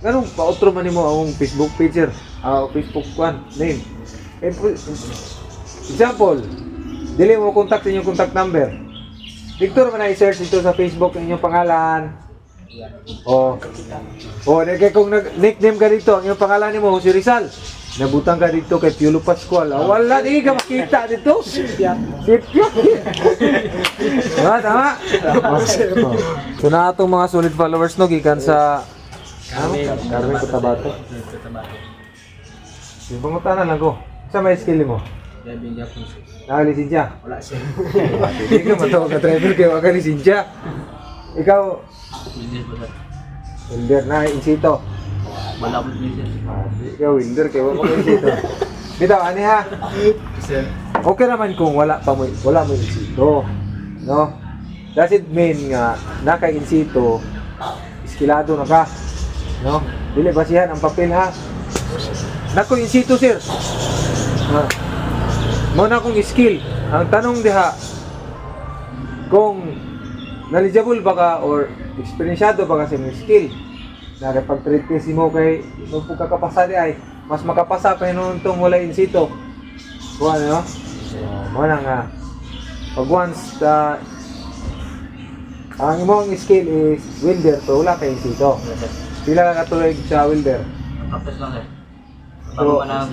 ganun pa-outro man nimo ang Facebook page, sir. Facebook name. Example, dili mo contact sa inyong contact number. Victor, man i-search dito sa Facebook ang inyong pangalan. O, kung nickname ka dito, ang iyong pangalan nimo si Rizal. Nabutang ka dito kay Piolo Pascual. Wala, di ka makita dito. Sipya. Tama. So na atong mga solid followers no, gikan sa Carmen Cotabato. Yung pangutanan lang ko. Sa may skill mo? Driving Japan. Nakalisensya? Wala siya. Hindi ka matawag ka driver kayo nakalisensya. Ikaw? Hindi po sir. Wilder na insito. Wala po sir. Ikaw Wilder kayo insito. Bitaw, ani ha? Sir. Okay naman kung wala mo insito. No? Does it mean nga naka-insito, iskilado na ka? No? Dili basihan ang papel ha? Nako insito sir. Muna akong skill. Ang tanong diha, kung knowledgeable ba ka or eksperyensado ba ka sa mga skill, na pag-trade test mo kay nung pagkakapasa di ay, mas makapasa pa yun itong wala insito. Kung ano, muna nga, pag once ang imong skill is welder, so wala ka insito. Pila ka katulig sa welder? Tapos lang sir. So, Bago ka na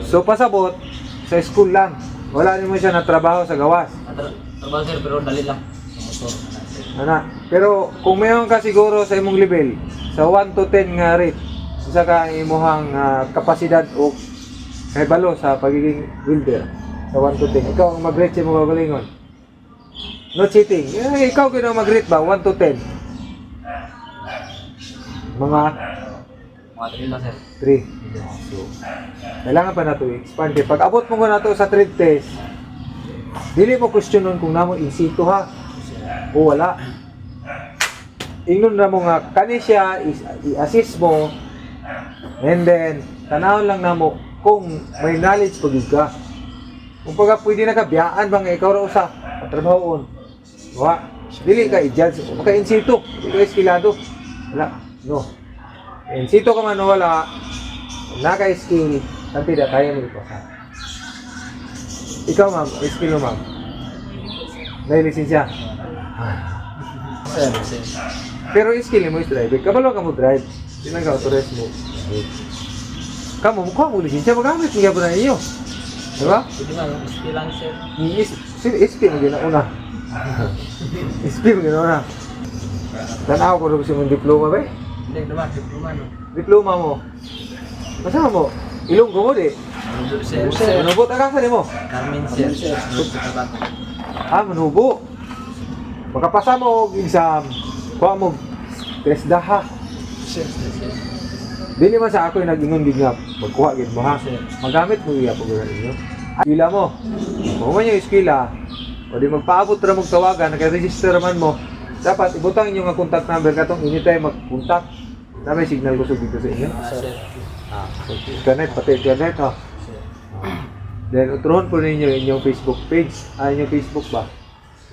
so pasabot sa school lang. Wala naman siya na trabaho sa gawas. trabaho sir, pero dali lang. Sa motor. Ana, pero kung mayroon ka siguro sa imong level sa 1 to 10 nga rate, isa ka imong kapasidad o kahibalo sa pagiging welder sa 1 to 10. Ikaw ang mag-rate sa imong kagalingon. No cheating. Ikaw gina mag-rate ba 1 to 10? Mga 3 lang sir. 3. So, kailangan pa na ito i-expand. Pag abot mo na ito sa trade test, dili mo questionon kung namo in situ ha o wala. Ingnon na mo nga kani siya i-assist mo, and then tanawon lang namo kung may knowledge pag ka. Kung pagka pwede na ka biyaan ba nga ikaw raw sa trabahoon. Wa, dili ka i-judge, maka in situ, dili ka eskilado. Wala, no. In situ ka man o wala, naka-skill, tapi da kaya mo ipasa. Ikaw ma'am, skill mo ma'am. May lisensya. Sir. Pero skill mo is drive. Kabalo ka mo drive. Hindi ka authorize mo. Kamu, mukha mo lisensya, magamit mo gabo na iyo. Diba? Pwede nga, skill lang sir. SP mo ginauna. SP mo ginauna. Tanaw ko rin gusto mong diploma ba eh? Hindi, diploma no. Diploma mo. Masama mo? Ilonggo mo di? Sir. Manubot ang kasa mo? Carmen sir. Cotabato. Manubo. Makapasa mo og exam. Kuha mo test daha. Sir. Dili man sa ako yung nag-ingon gid nga magkuha gid mo ha. Magamit mo iya pag ninyo. Eskwela mo. Mo man yung eskwela. O di magpaabot ra mo tawagan, naka-register man mo. Dapat ibutang inyo nga contact number katong anytime mag-contact. Na may signal ko dito sa inyo. Sir. So, internet, pati internet ha. Then uturon po ninyo inyong Facebook page. Inyong Facebook ba?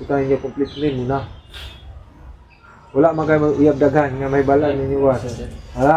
Utang ninyo complete name muna. Wala man kayo uyab daghan nga may balan ninyo wa. Wala.